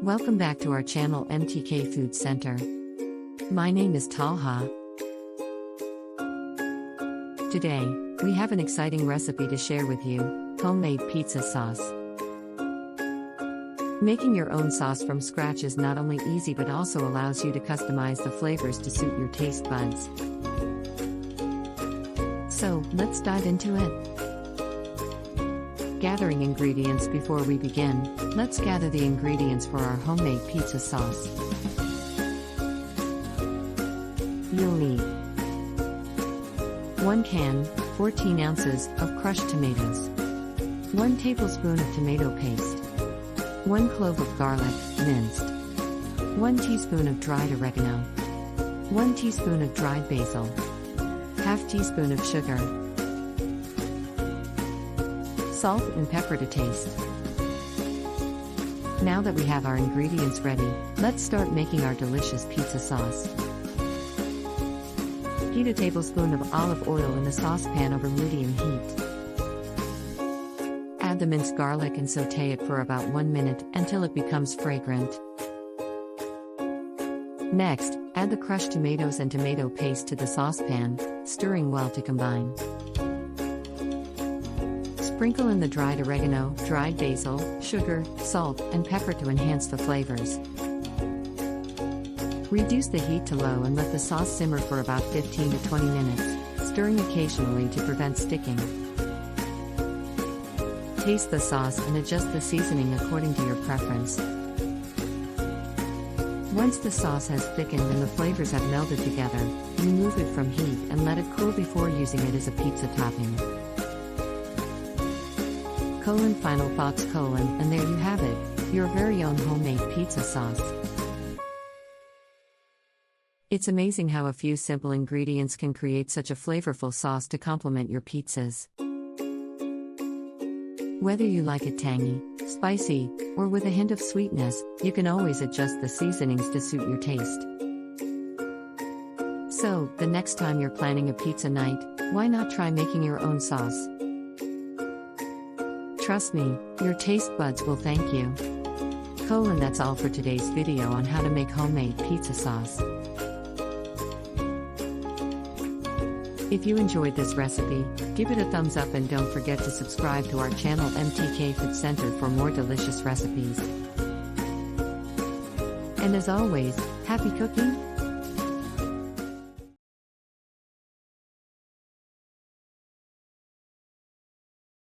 Welcome back to our channel MTK Food Center. My name is Talha. Today, we have an exciting recipe to share with you, homemade pizza sauce. Making your own sauce from scratch is not only easy but also allows you to customize the flavors to suit your taste buds. So, let's dive into it. Gathering ingredients. Before we begin, let's gather the ingredients for our homemade pizza sauce. You'll need 1 can, 14 ounces, of crushed tomatoes, 1 tablespoon of tomato paste, 1 clove of garlic, minced, 1 teaspoon of dried oregano, 1 teaspoon of dried basil, ½ teaspoon of sugar, salt and pepper to taste. Now that we have our ingredients ready, let's start making our delicious pizza sauce. Heat a tablespoon of olive oil in a saucepan over medium heat. Add the minced garlic and sauté it for about 1 minute until it becomes fragrant. Next, add the crushed tomatoes and tomato paste to the saucepan, stirring well to combine. Sprinkle in the dried oregano, dried basil, sugar, salt, and pepper to enhance the flavors. Reduce the heat to low and let the sauce simmer for about 15 to 20 minutes, stirring occasionally to prevent sticking. Taste the sauce and adjust the seasoning according to your preference. Once the sauce has thickened and the flavors have melded together, remove it from heat and let it cool before using it as a pizza topping. Final thoughts, and there you have it, your very own homemade pizza sauce. It's amazing how a few simple ingredients can create such a flavorful sauce to complement your pizzas. Whether you like it tangy, spicy, or with a hint of sweetness, you can always adjust the seasonings to suit your taste. So, the next time you're planning a pizza night, why not try making your own sauce? Trust me, your taste buds will thank you. That's all for today's video on how to make homemade pizza sauce. If you enjoyed this recipe, give it a thumbs up and don't forget to subscribe to our channel MTK Food Center for more delicious recipes. And as always, happy cooking!